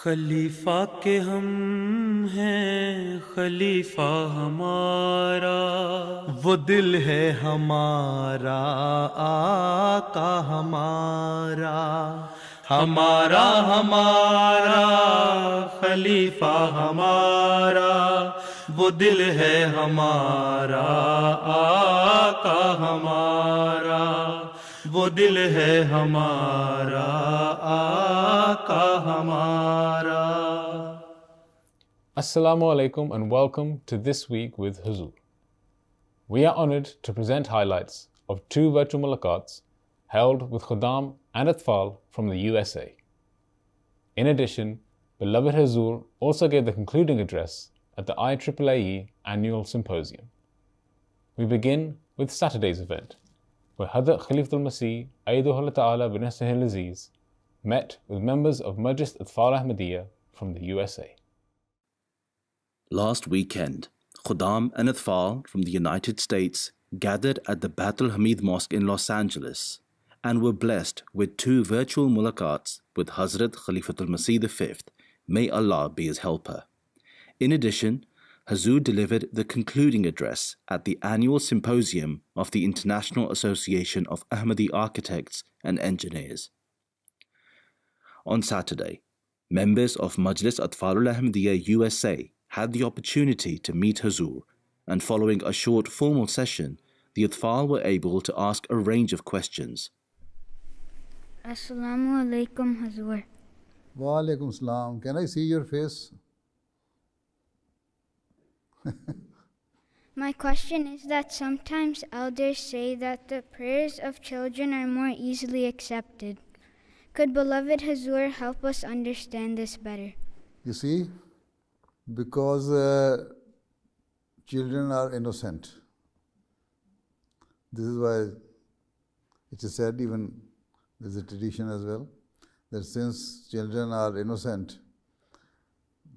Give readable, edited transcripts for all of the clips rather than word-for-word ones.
खलीफा के हम हैं खलीफा हमारा, वो दिल है हमारा आका हमारा, हमारा हमारा खलीफा हमारा, वो दिल है हमारा आका हमारा, वो दिल है हमारा आका हमारा. Assalamu alaikum and welcome to This Week with Huzoor. We are honored to present highlights of two virtual mulaqats held with Ghulam and Atfal from the USA. In addition, beloved Huzoor also gave the concluding address at the ISSAE annual symposium. We begin with Saturday's event, where Hazrat Khalifatul Masih Ayyadahullah Ta'ala bin Nasihil Aziz met with members of Majlis Ahmadiyya from the USA. Last weekend, Ghulam and Atfal from the United States gathered at the Bait al-Hamid Mosque in Los Angeles and were blessed with two virtual mulaqats with Hazrat Khalifatul Masih V, may Allah be his helper. In addition, Huzoor delivered the concluding address at the annual symposium of the International Association of Ahmadi Architects and Engineers. On Saturday, members of Majlis Ahmadiyya USA had the opportunity to meet Huzoor, and following a short formal session, the Atfal were able to ask a range of questions. Assalamu alaikum, Huzoor. Wa alaikum salam. Can I see your face? My question is that sometimes elders say that the prayers of children are more easily accepted. Could beloved Huzoor help us understand this better? You see, because children are innocent. This is why it is said, even there is a tradition as well, that since children are innocent,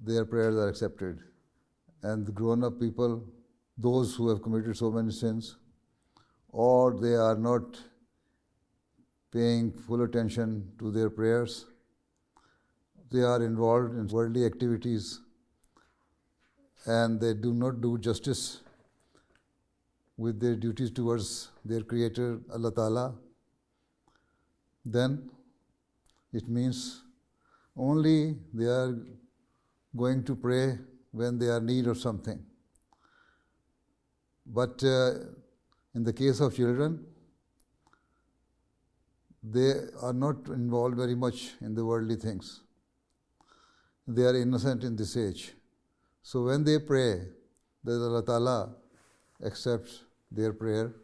their prayers are accepted. And the grown-up people, those who have committed so many sins, or they are not paying full attention to their prayers, they are involved in worldly activities, and they do not do justice with their duties towards their Creator, Allah Ta'ala, then it means only they are going to pray when they are in need of something. But in the case of children, they are not involved very much in the worldly things. They are innocent in this age. So when they pray, that Allah Ta'ala accepts their prayer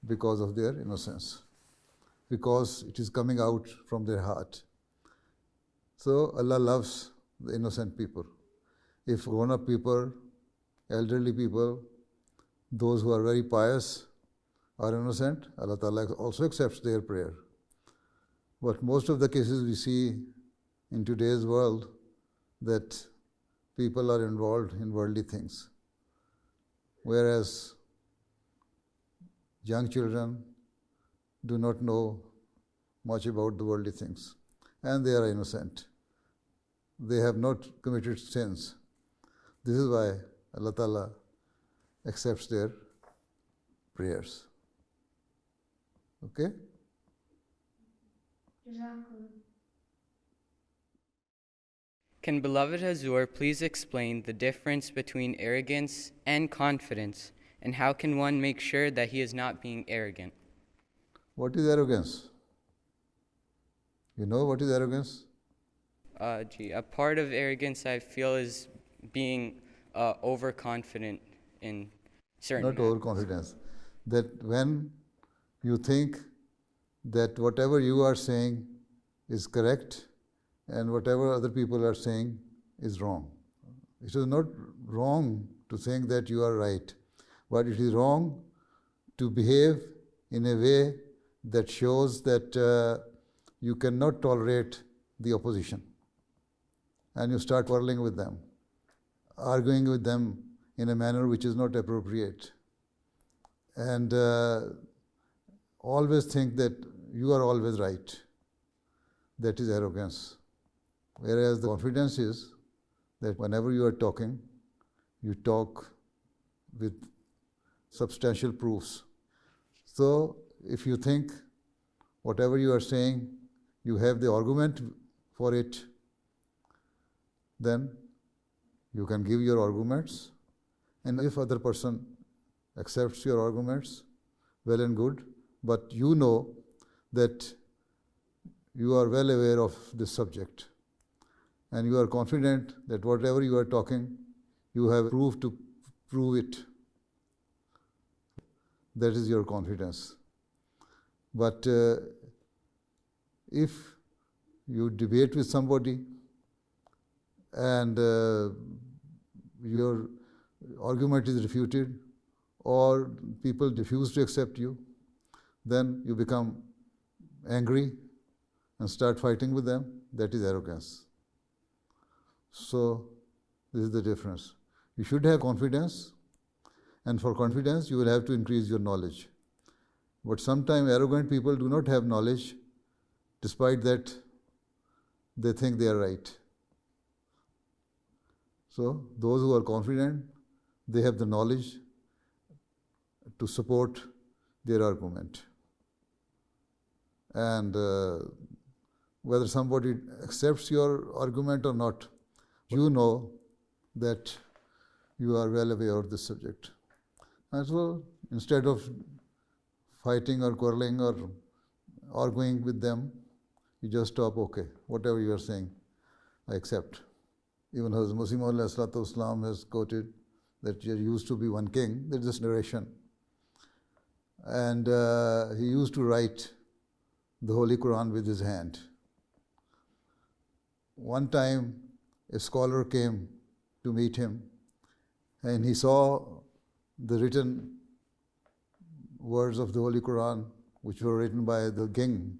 because of their innocence, because it is coming out from their heart. So Allah loves the innocent people. If grown-up people, elderly people, those who are very pious are innocent, Allah Ta'ala also accepts their prayer. But most of the cases we see in today's world that people are involved in worldly things, whereas young children do not know much about the worldly things, and they are innocent. They have not committed sins. This is why Allah Ta'ala accepts their prayers. Okay? Can beloved Huzoor please explain the difference between arrogance and confidence, and how can one make sure that he is not being arrogant? What is arrogance? You know what is arrogance? A part of arrogance I feel is being overconfident in certain Not overconfidence. That when you think that whatever you are saying is correct and whatever other people are saying is wrong. It is not wrong to think that you are right, but it is wrong to behave in a way that shows that you cannot tolerate the opposition. And you start quarreling with them, arguing with them in a manner which is not appropriate. And always think that you are always right. That is arrogance. Whereas the confidence is that whenever you are talking, you talk with substantial proofs. So if you think whatever you are saying, you have the argument for it, then you can give your arguments. And if other person accepts your arguments, well and good, but you know that you are well aware of this subject and you are confident that whatever you are talking, you have proof to prove it. That is your confidence. But if you debate with somebody and your argument is refuted or people refuse to accept you, then you become angry and start fighting with them. That is arrogance. So this is the difference. You should have confidence, and for confidence you will have to increase your knowledge. But sometimes arrogant people do not have knowledge, despite that they think they are right. So those who are confident, they have the knowledge to support their argument. And whether somebody accepts your argument or not, you know that you are well aware of this subject. And so instead of fighting or quarreling or arguing with them, you just stop, okay, whatever you are saying, I accept. Even Hazrat Mirza Masroor Ahmad has quoted that there used to be one king. There is this narration. And he used to write the Holy Quran with his hand. One time, a scholar came to meet him, and he saw the written words of the Holy Quran, which were written by the king.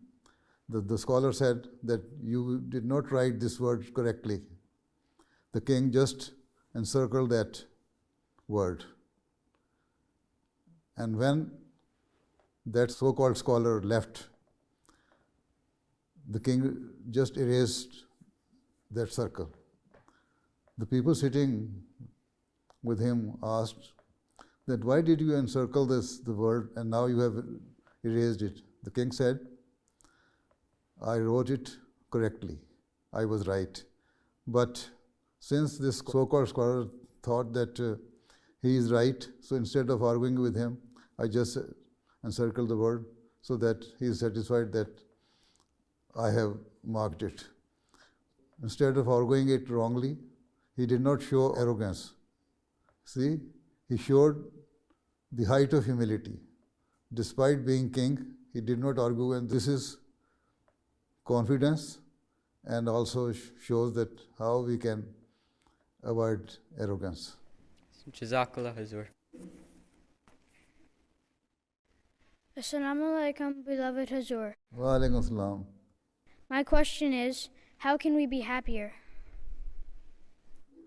The scholar said that you did not write this word correctly. The king just encircled that word. And when that so-called scholar left, the king just erased that circle. The people sitting with him asked that, why did you encircle the word and now you have erased it? The king said, I wrote it correctly. I was right. But since this so-called scholar thought that he is right, so instead of arguing with him, I just encircled the word so that he is satisfied that I have marked it. Instead of arguing it wrongly, he did not show arrogance. See, he showed the height of humility. Despite being king, he did not argue, and this is confidence and also shows that how we can avoid arrogance. Jazakallah, Huzoor. Assalamu alaikum, beloved Huzoor. Wa alaikum assalam. My question is, how can we be happier?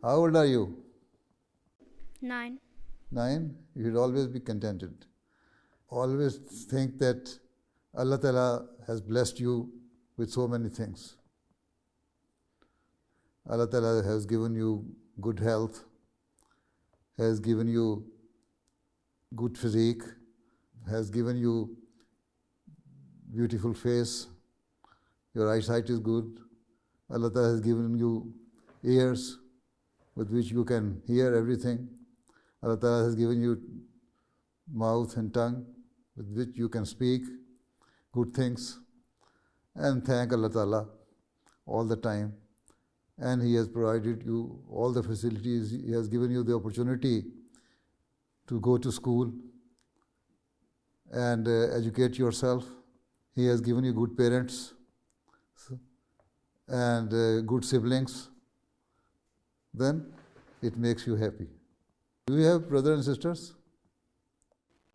How old are you? 9. 9? You should always be contented. Always think that Allah Ta'ala has blessed you with so many things. Allah Ta'ala has given you good health, has given you good physique, has given you beautiful face, your eyesight is good. Allah Ta'ala has given you ears with which you can hear everything. Allah Ta'ala has given you mouth and tongue with which you can speak good things. And thank Allah Ta'ala all the time. And He has provided you all the facilities. He has given you the opportunity to go to school and educate yourself. He has given you good parents and good siblings. Then it makes you happy. Do you have brothers and sisters?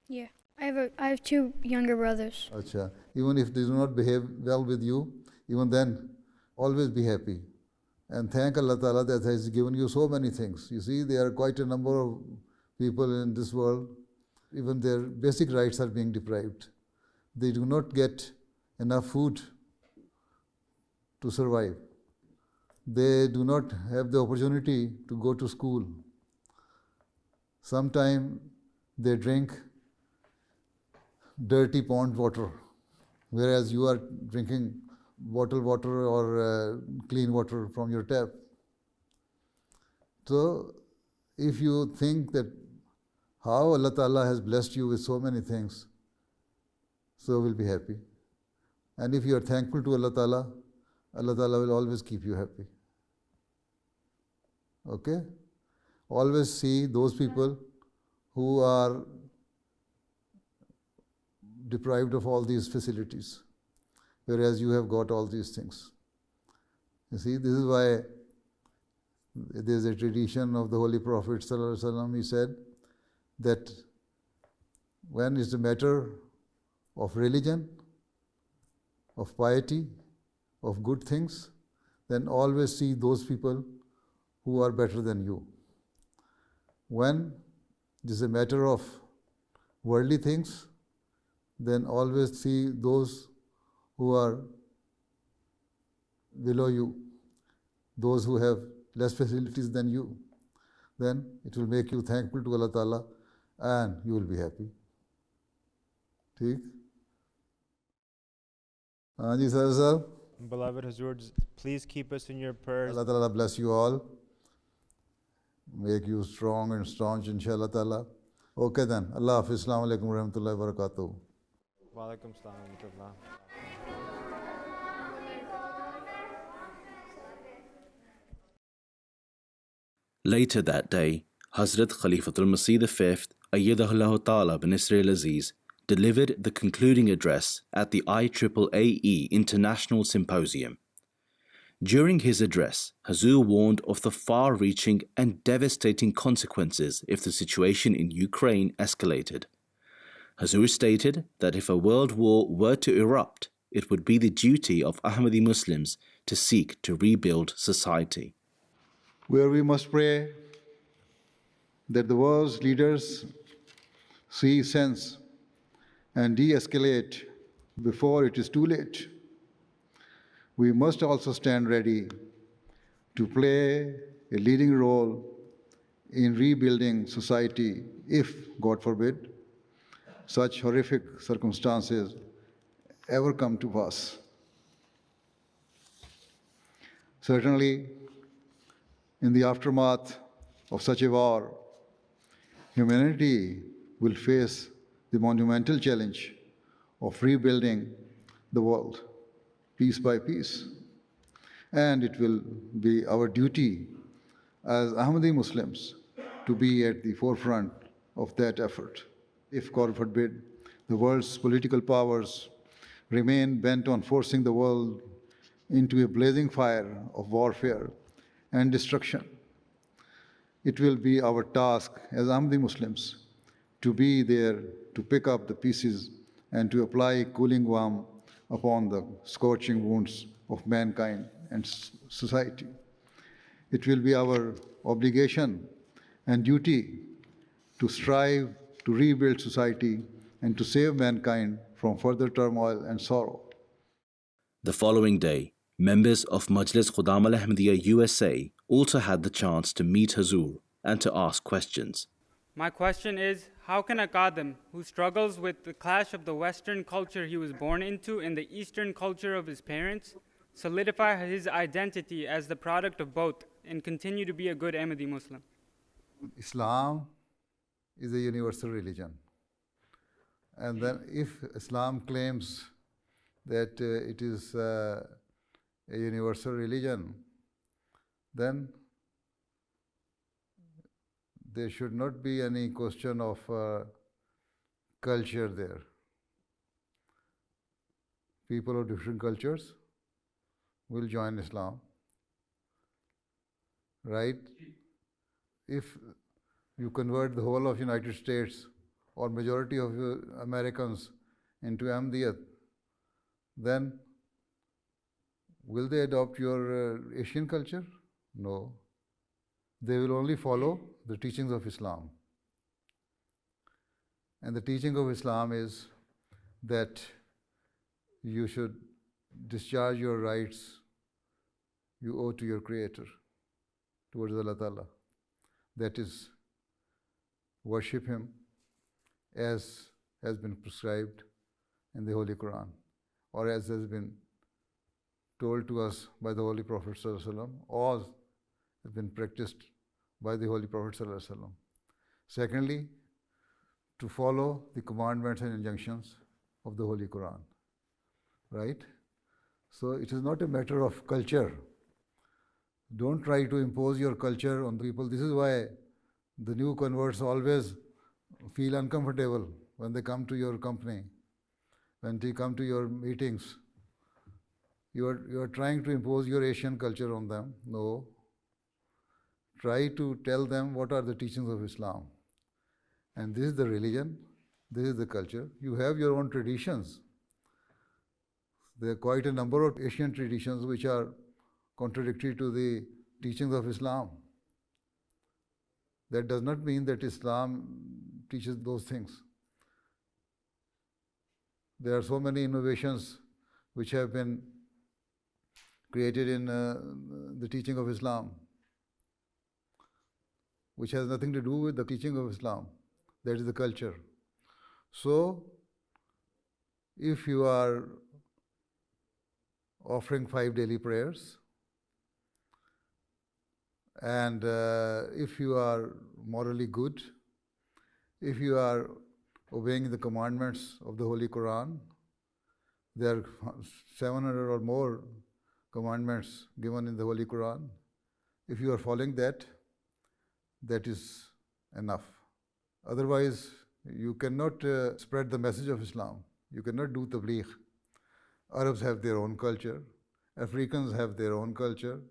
Yeah, I have 2 younger brothers. Achha. Even if they do not behave well with you, even then, always be happy. And thank Allah Ta'ala that has given you so many things. You see, there are quite a number of people in this world, even their basic rights are being deprived. They do not get enough food to survive. they do not have the opportunity to go to school. Sometimes they drink dirty pond water, whereas you are drinking bottled water or clean water from your tap. So, if you think that how Allah Ta'ala has blessed you with so many things, so we'll be happy. And if you are thankful to Allah Ta'ala, Allah Ta'ala will always keep you happy. Okay? Always see those people who are deprived of all these facilities, whereas you have got all these things. You see, this is why there is a tradition of the Holy Prophet ﷺ. He said that when it's a matter of religion, of piety, of good things, then always see those people who are better than you. When it is a matter of worldly things, then always see those who are below you, those who have less facilities than you. Then it will make you thankful to Allah Ta'ala and you will be happy. ठीक? हाँ जी sir साहब. Beloved Huzoor, please keep us in your prayers. Allah Ta'ala bless you all. Make you strong and staunch, inshallah Ta'ala. Okay then. Allah Hafiz. Assalamu alaikum wa rahmatullahi wa barakatuh. Wa alaikum assalam wa rahmatullah. Later that day, Hazrat Khalifatul Masih V, Ayyadahullah Ta'ala bin Israel Aziz, delivered the concluding address at the IAAE International Symposium. During his address, Huzoor warned of the far-reaching and devastating consequences if the situation in Ukraine escalated. Huzoor stated that if a world war were to erupt, it would be the duty of Ahmadi Muslims to seek to rebuild society. Where we must pray that the world's leaders see sense and de-escalate before it is too late. We must also stand ready to play a leading role in rebuilding society if, God forbid, such horrific circumstances ever come to pass. Certainly, in the aftermath of such a war, humanity will face the monumental challenge of rebuilding the world piece by piece. And it will be our duty as Ahmadi Muslims to be at the forefront of that effort. If, God forbid, the world's political powers remain bent on forcing the world into a blazing fire of warfare and destruction, it will be our task as Ahmadi Muslims to be there to pick up the pieces and to apply cooling balm upon the scorching wounds of mankind and society. It will be our obligation and duty to strive to rebuild society and to save mankind from further turmoil and sorrow. The following day, members of Majlis Qudam al-Ahmadiyya USA also had the chance to meet Huzoor and to ask questions. My question is, how can a Qadim who struggles with the clash of the Western culture he was born into and the Eastern culture of his parents solidify his identity as the product of both and continue to be a good Ahmadi Muslim? Islam is a universal religion. And then if Islam claims that it is a universal religion, then there should not be any question of culture there. People of different cultures will join Islam, right? If you convert the whole of United States or majority of Americans into Ahmadiyyat, then will they adopt your Asian culture? No. They will only follow the teachings of Islam. And the teaching of Islam is that you should discharge your rights, you owe to your Creator, towards Allah Ta'ala. That is, worship Him as has been prescribed in the Holy Quran, or as has been told to us by the Holy Prophet ﷺ, or has been practiced by the Holy Prophet ﷺ. Secondly, to follow the commandments and injunctions of the Holy Quran. Right? So it is not a matter of culture. Don't try to impose your culture on people. This is why the new converts always feel uncomfortable when they come to your company, when they come to your meetings. You are trying to impose your Asian culture on them. No. Try to tell them what are the teachings of Islam. And this is the religion, this is the culture. You have your own traditions. There are quite a number of Asian traditions which are contradictory to the teachings of Islam. That does not mean that Islam teaches those things. There are so many innovations which have been created in the teaching of Islam, which has nothing to do with the teaching of Islam. That is the culture. So, if you are offering 5 daily prayers, and if you are morally good, if you are obeying the commandments of the Holy Quran, there are 700 or more commandments given in the Holy Quran. If you are following that, that is enough. Otherwise, you cannot spread the message of Islam. You cannot do tabligh. Arabs have their own culture. Africans have their own culture.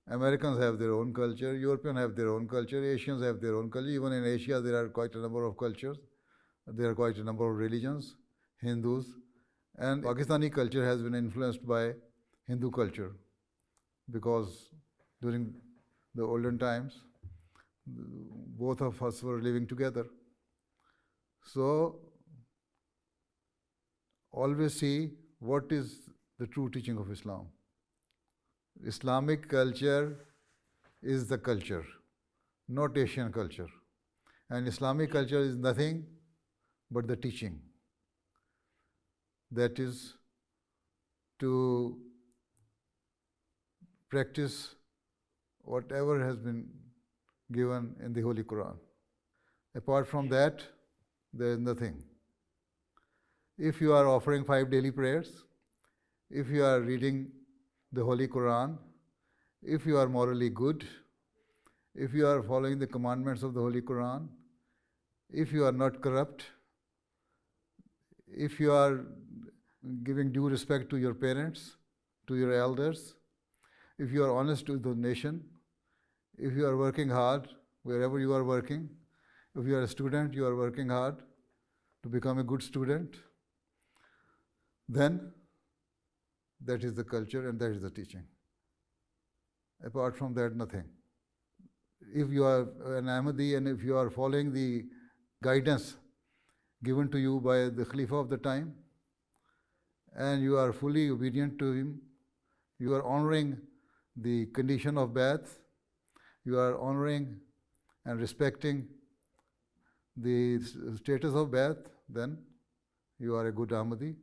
Americans have their own culture. Europeans have their own culture. Asians have their own culture. Even in Asia, there are quite a number of cultures. There are quite a number of religions, Hindus. And Pakistani culture has been influenced by Hindu culture, because during the olden times, both of us were living together. So, always see what is the true teaching of Islam. Islamic culture is the culture, not Asian culture. And Islamic culture is nothing but the teaching. That is to practice whatever has been given in the Holy Quran. Apart from that, there is nothing. If you are offering 5 daily prayers, if you are reading the Holy Quran, if you are morally good, if you are following the commandments of the Holy Quran, if you are not corrupt, if you are giving due respect to your parents, to your elders, if you are honest to the nation, if you are working hard wherever you are working, if you are a student, you are working hard to become a good student, then that is the culture and that is the teaching. Apart from that, nothing. If you are an Ahmadi and if you are following the guidance given to you by the Khalifa of the time, and you are fully obedient to him, you are honoring the condition of Bai'at, you are honoring and respecting the status of Bai'at, then you are a good Ahmadi,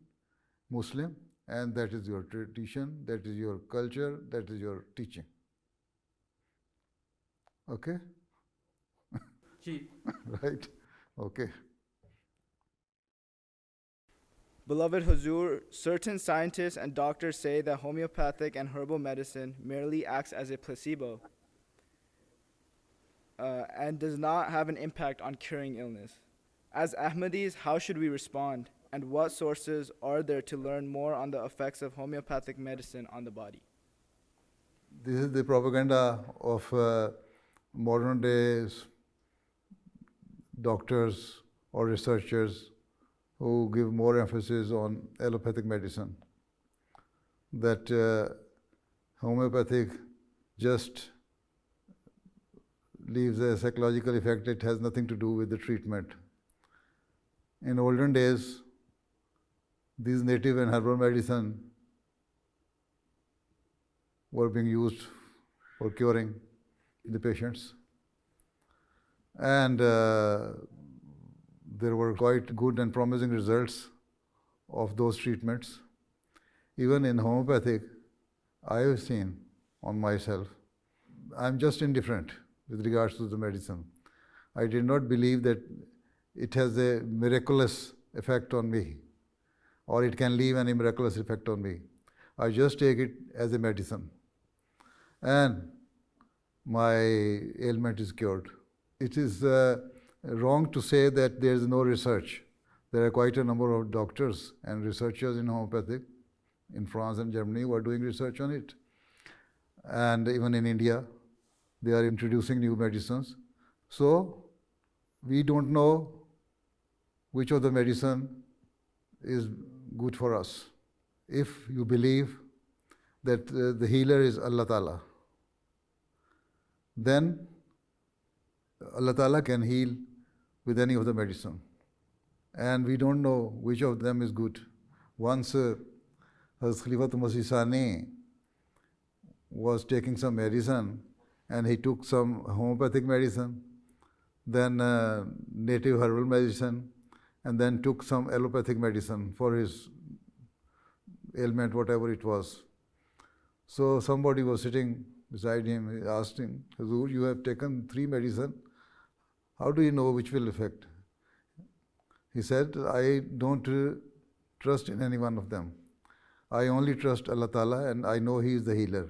Muslim, and that is your tradition, that is your culture, that is your teaching. Okay? Right? Okay. Beloved Huzoor, certain scientists and doctors say that homeopathic and herbal medicine merely acts as a placebo and does not have an impact on curing illness. As Ahmadis, how should we respond? And what sources are there to learn more on the effects of homeopathic medicine on the body? This is the propaganda of modern day doctors or researchers who give more emphasis on allopathic medicine, that homeopathic just leaves a psychological effect. It has nothing to do with the treatment. In olden days, these native and herbal medicine were being used for curing the patients. And there were quite good and promising results of those treatments. Even in homeopathic, I have seen on myself, I'm just indifferent with regards to the medicine. I did not believe that it has a miraculous effect on me, or it can leave any miraculous effect on me. I just take it as a medicine, and my ailment is cured. It is wrong to say that there is no research. There are quite a number of doctors and researchers in homeopathic in France and Germany who are doing research on it. And even in India, they are introducing new medicines. So we don't know which of the medicine is good for us. If you believe that the healer is Allah Ta'ala, then Allah Ta'ala can heal with any of the medicine. And we don't know which of them is good. Once Hazrat Khalifatul Masih Sani was taking some medicine, and he took some homeopathic medicine, then native herbal medicine, and then took some allopathic medicine for his ailment, whatever it was. So somebody was sitting beside him. He asked him, Huzoor, you have taken 3 medicine. How do you know which will affect? He said, I don't trust in any one of them. I only trust Allah Ta'ala, and I know He is the healer.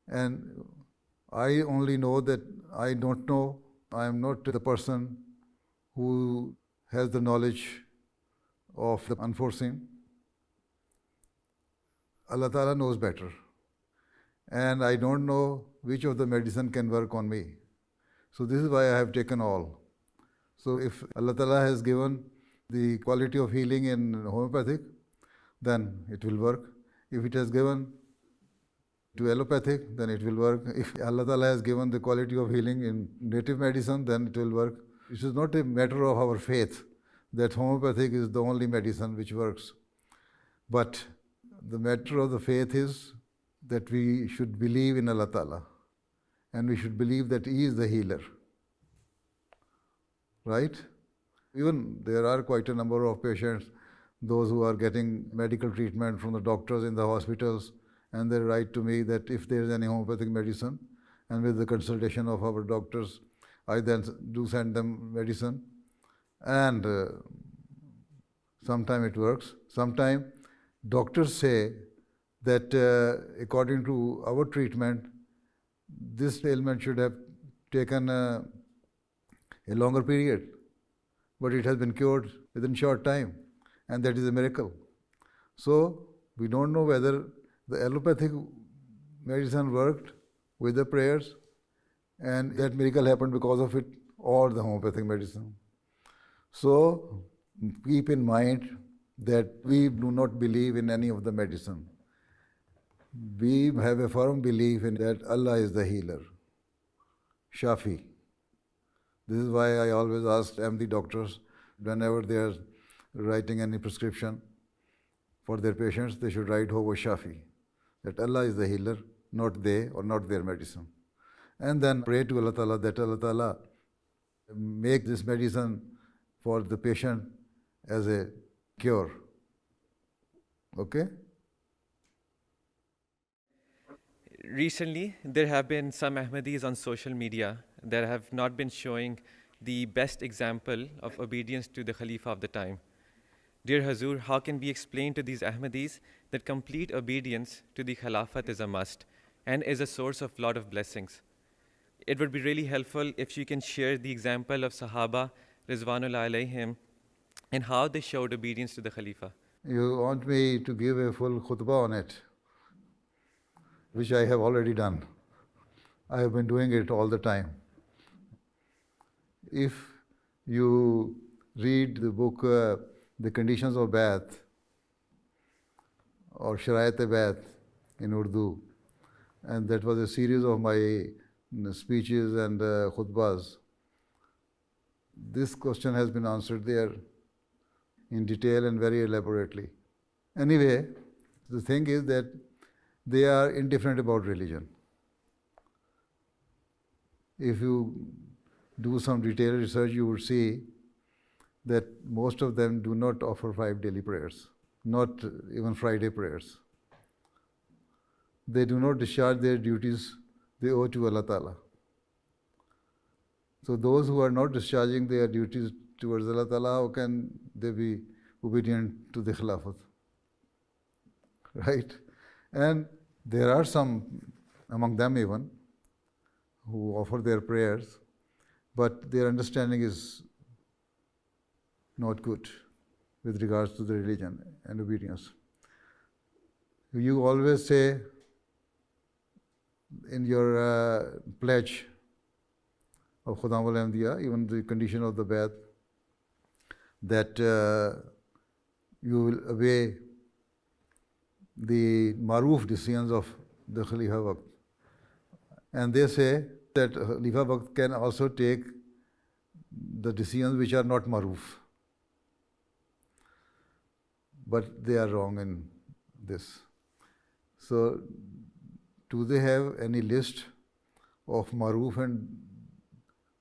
And I only know that I don't know. I am not the person who has the knowledge of the unforeseen. Allah Ta'ala knows better. And I don't know which of the medicine can work on me. So this is why I have taken all. So if Allah Ta'ala has given the quality of healing in homeopathic, then it will work. If it has given to allopathic, then it will work. If Allah Ta'ala has given the quality of healing in native medicine, then it will work. It is not a matter of our faith that homeopathic is the only medicine which works. But the matter of the faith is that we should believe in Allah Ta'ala, and we should believe that He is the healer. Right? Even there are quite a number of patients, those who are getting medical treatment from the doctors in the hospitals, and they write to me that if there is any homeopathic medicine, and with the consultation of our doctors, I then do send them medicine, and sometimes it works. Sometimes doctors say that according to our treatment, this ailment should have taken a longer period, but it has been cured within short time, and that is a miracle. So we don't know whether the allopathic medicine worked with the prayers, and that miracle happened because of it, or the homeopathic medicine. So keep in mind that we do not believe in any of the medicine. We have a firm belief in that Allah is the healer, Shafi. This is why I always ask MD doctors, whenever they are writing any prescription for their patients, they should write Huwa Shafi, that Allah is the healer, not they or not their medicine. And then pray to Allah Ta'ala that Allah Ta'ala make this medicine for the patient as a cure. Okay? Recently, there have been some Ahmadis on social media that have not been showing the best example of obedience to the Khalifa of the time. Dear Huzoor, how can we explain to these Ahmadis that complete obedience to the Khilafat is a must and is a source of lot of blessings? It would be really helpful if you can share the example of Sahaba Rizwanullah alayhim and how they showed obedience to the Khalifa. You want me to give a full khutba on it, which I have already done. I have been doing it all the time. If you read the book, The Conditions of Bath, or Sharayat-e-Bath in Urdu, and that was a series of my speeches and khutbas. This question has been answered there in detail and very elaborately. Anyway, the thing is that they are indifferent about religion. If you do some detailed research, you would see that most of them do not offer 5 daily prayers, not even Friday prayers. They do not discharge their duties they owe to Allah Ta'ala. So those who are not discharging their duties towards Allah Ta'ala, how can they be obedient to the Khilafat? Right? And there are some among them even who offer their prayers, but their understanding is not good with regards to the religion and obedience. You always say in your pledge of HBzAhmadiyya, even the condition of the Bai'at, that you will obey the maroof decisions of the Khalifa Waqt. And they say that Khalifa Waqt can also take the decisions which are not maroof. But they are wrong in this. So, do they have any list of maroof and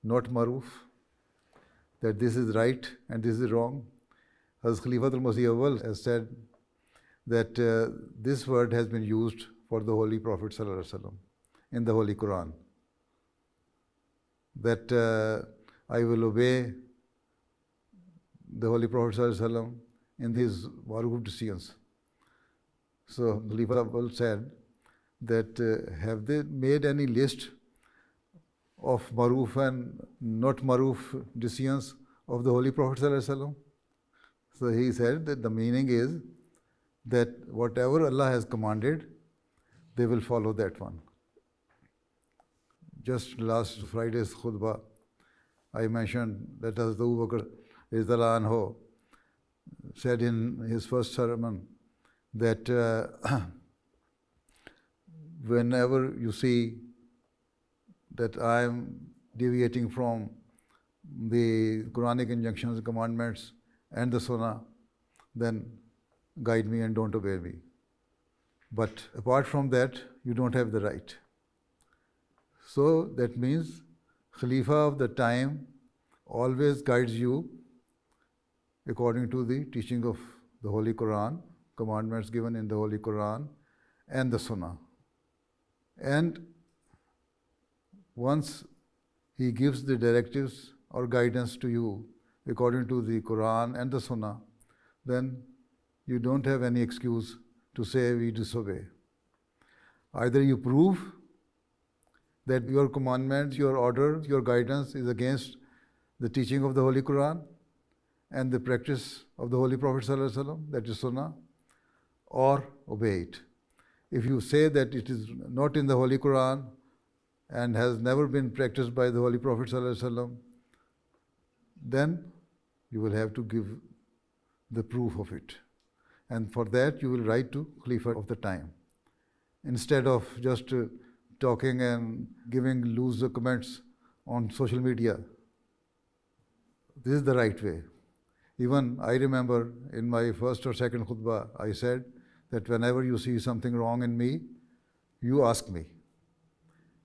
not maroof? That this is right and this is wrong? Hazrat Khalifatul Masih Awwal has said that this word has been used for the Holy Prophet ﷺ in the Holy Quran. That I will obey the Holy Prophet ﷺ in his maroof decisions. So Khalifa Awwal said that have they made any list of maroof and not maroof decisions of the Holy Prophet ﷺ? So he said that the meaning is that whatever Allah has commanded, they will follow that one. Just last Friday's khutba, I mentioned that Hazrat Abu Bakr radhiyallahu anhu said in his first sermon that whenever you see that I am deviating from the Quranic injunctions, commandments, and the Sunnah, then guide me and don't obey me. But apart from that, you don't have the right. So that means Khalifa of the time always guides you according to the teaching of the Holy Quran, commandments given in the Holy Quran and the Sunnah. And once he gives the directives or guidance to you according to the Quran and the Sunnah, then you don't have any excuse to say we disobey. Either you prove that your commandments, your order, your guidance is against the teaching of the Holy Quran and the practice of the Holy Prophet ﷺ, that is Sunnah, or obey it. If you say that it is not in the Holy Quran and has never been practiced by the Holy Prophet ﷺ, then you will have to give the proof of it. And for that you will write to Khalifa of the time. Instead of just talking and giving loose comments on social media. This is the right way. Even I remember in my first or second khutbah, I said that whenever you see something wrong in me, you ask me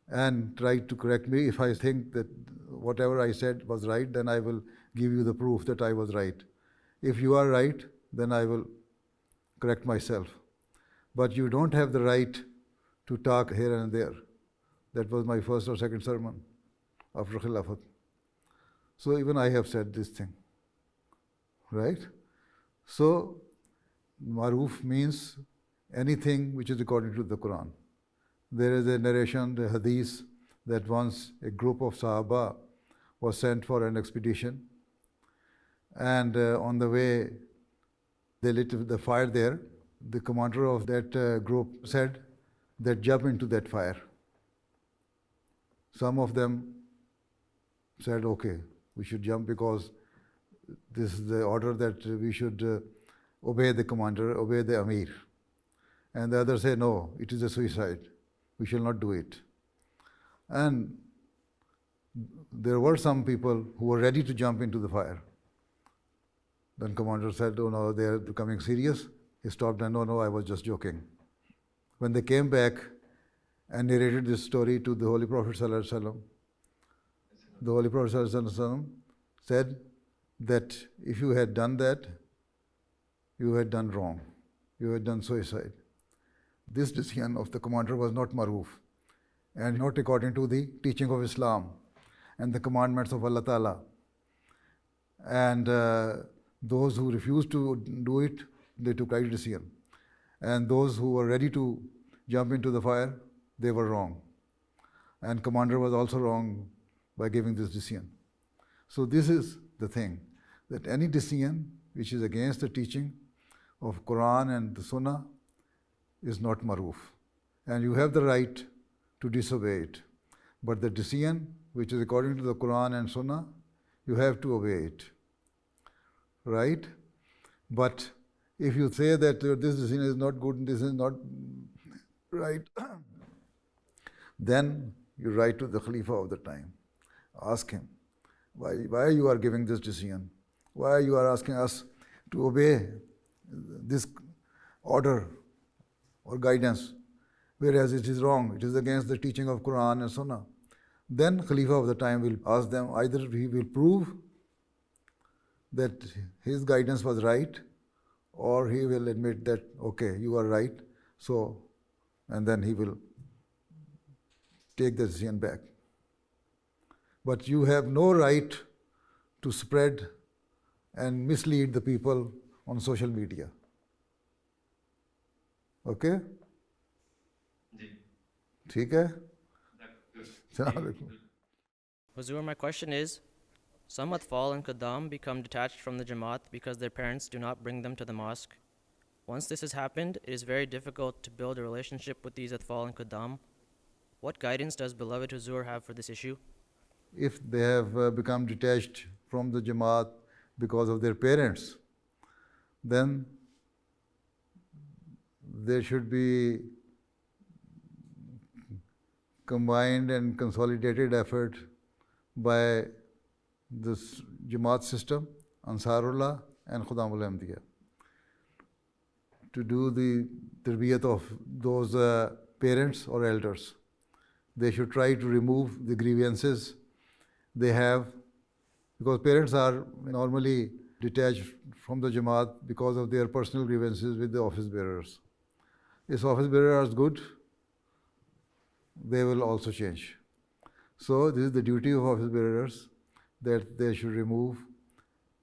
and try to correct me. If I think that whatever I said was right, then I will give you the proof that I was right. If you are right, then I will correct myself. But you don't have the right to talk here and there. That was my first or second sermon after Khilafat. So even I have said this thing. Right? So, maroof means anything which is according to the Quran. There is a narration, the hadith, that once a group of Sahaba was sent for an expedition, and on the way they lit the fire there. The commander of that group said that jump into that fire. Some of them said, okay, we should jump because this is the order that we should obey the commander, obey the Amir. And the others say, no, it is a suicide. We shall not do it. And there were some people who were ready to jump into the fire. Then commander said, oh no, they are becoming serious. He stopped and, no, I was just joking. when they came back and narrated this story to the Holy Prophet ﷺ, the Holy Prophet ﷺ said that if you had done that, you had done wrong. You had done suicide. This decision of the commander was not maroof and not according to the teaching of Islam and the commandments of Allah Ta'ala. And those who refused to do it, they took right decision. And those who were ready to jump into the fire, they were wrong. And commander was also wrong by giving this decision. So this is the thing, that any decision which is against the teaching of Quran and the Sunnah is not maroof. And you have the right to disobey it. But the decision which is according to the Quran and Sunnah, you have to obey it. Right? But if you say that this decision is not good and this is not right, then you write to the Khalifa of the time. Ask him, why you are giving this decision? Why you are asking us to obey this order or guidance, whereas it is wrong, it is against the teaching of Quran and Sunnah. Then Khalifa of the time will ask them, either he will prove that his guidance was right, or he will admit that, okay, you are right, so, and then he will take the decision back. But you have no right to spread and mislead the people on social media. Okay? ठीक है? Huzoor, my question is, some Atfal and Qadam become detached from the Jamaat because their parents do not bring them to the mosque. Once this has happened, it is very difficult to build a relationship with these Atfal and Qadam. What guidance does beloved Huzoor have for this issue? If they have become detached from the Jamaat because of their parents, then there should be combined and consolidated effort by this Jamaat system, Ansarullah and Ahmadiyya, to do the tarbiyat of those parents or elders. They should try to remove the grievances they have, because parents are normally detached from the Jamaat because of their personal grievances with the office bearers. If office bearers are good, they will also change. So this is the duty of office bearers, that they should remove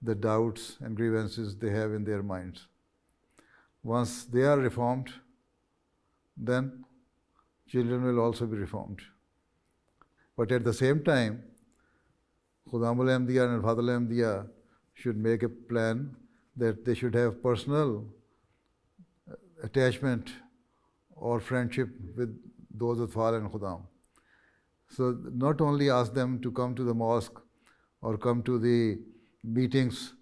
the doubts and grievances they have in their minds. Once they are reformed, then children will also be reformed. But at the same time, Ahmadiyya and Ahmadiyya should make a plan that they should have personal attachment or friendship with those Atfal and Khudam. So not only ask them to come to the mosque or come to the meetings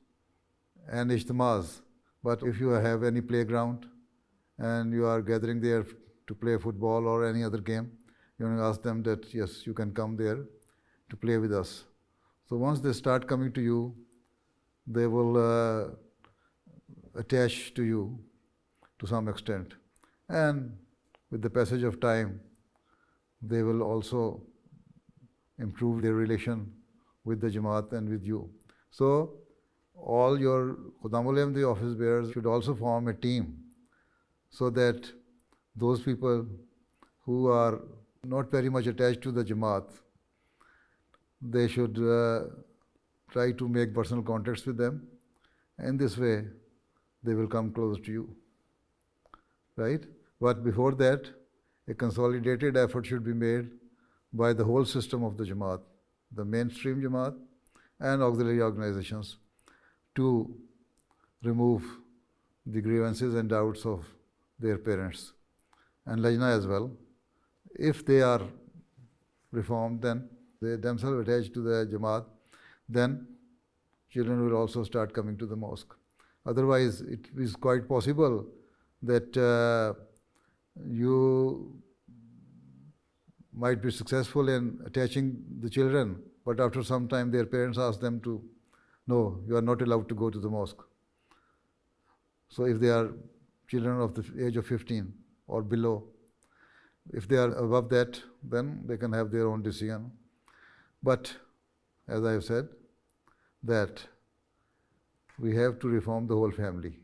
and ijtimas, but if you have any playground and you are gathering there to play football or any other game, you want to ask them that, yes, you can come there to play with us. So once they start coming to you, they will attach to you to some extent. And with the passage of time, they will also improve their relation with the Jamaat and with you. So all your the office bearers should also form a team, so that those people who are not very much attached to the Jamaat, they should try to make personal contacts with them. In this way, they will come close to you. Right? But before that, a consolidated effort should be made by the whole system of the Jamaat, the mainstream Jamaat and auxiliary organizations, to remove the grievances and doubts of their parents, and Lajna as well. If they are reformed, then they themselves attached to the Jamaat, then children will also start coming to the mosque. Otherwise, it is quite possible that you might be successful in attaching the children, but after some time their parents ask them to, no, you are not allowed to go to the mosque. So if they are children of the age of 15 or below, If they are above that, then they can have their own decision. But as I have said, that we have to reform the whole family.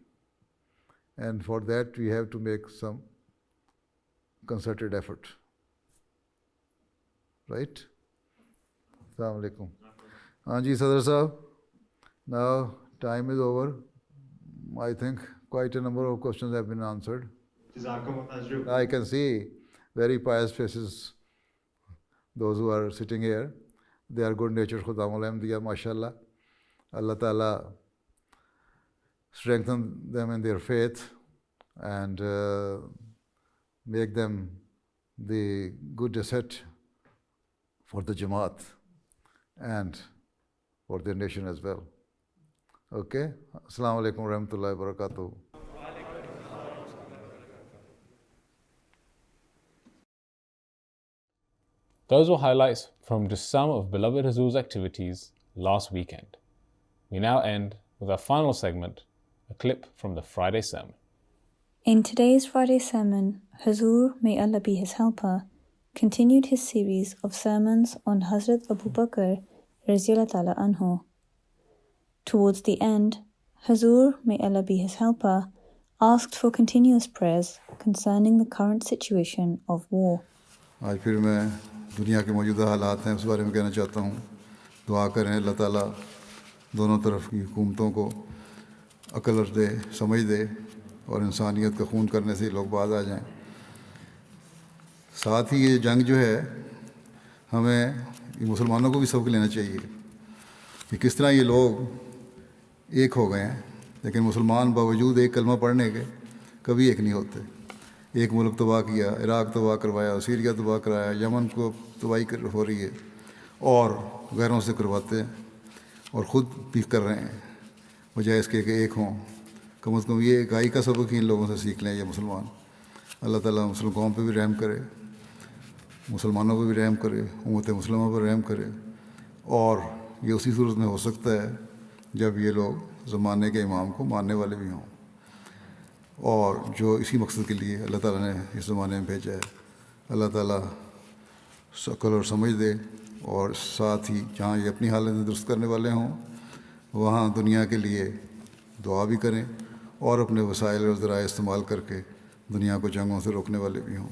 And for that, we have to make some concerted effort. Right? Assalamu alaikum. Anji Sadr Sahab, now time is over. I think quite a number of questions have been answered. I can see very pious faces, those who are sitting here. They are good-natured IslamAhmadiyya, mashallah. Allah Ta'ala strengthen them in their faith and make them the good asset for the Jamaat and for their nation as well. Okay? Assalamu alaikum wa rahmatullahi wa barakatuh. Those were highlights from just some of beloved Huzoor's activities last weekend. We now end with our final segment, a clip from the Friday sermon. In today's Friday sermon, Huzoor, may Allah be his helper, continued his series of sermons on Hazrat Abu Bakr Radhiyallahu Ta'ala Anhu. Towards the end, Huzoor, may Allah be his helper, asked for continuous prayers concerning the current situation of war. आज फिर मैं दुनिया के मौजूदा हालात हैं उस बारे में कहना चाहता हूँ. दुआ करें अल्लाह ताला दोनों तरफ की हुकूमतों को अकल दे, समझ दे और इंसानियत का खून करने से लोग बाज आ जाएं. साथ ही ये जंग जो है हमें मुसलमानों को भी सबक लेना चाहिए कि किस तरह ये लोग एक हो गए हैं, लेकिन मुसलमान बावजूद एक कलमा पढ़ने के कभी एक नहीं होते. एक मुल्क तबाह किया, इराक़ तबाह करवाया, सीरिया तबाह कराया, यमन को तबाही हो रही है और गैरों से करवाते हैं और ख़ुद भी कर रहे हैं. बजाय इसके कि एक हों, कम से कम ये इकाई का सबक ही इन लोगों से सीख लें ये मुसलमान. अल्लाह ताला मुस्लिम कौम पे भी रहम करे, मुसलमानों पर भी रहम करे, उम्मत मुस्लिमा पर रहम करे. और ये उसी सूरत में हो सकता है जब ये लोग ज़माने के इमाम को मानने वाले भी हों, और जो इसी मकसद के लिए अल्लाह ताला ने इस ज़माने में भेजा है. अल्लाह ताला अक़ल और समझ दे और साथ ही जहाँ ये अपनी हालत दुरुस्त करने वाले हों वहाँ दुनिया के लिए दुआ भी करें और अपने वसाइल और ज़राए इस्तेमाल करके दुनिया को जंगों से रोकने वाले भी हों.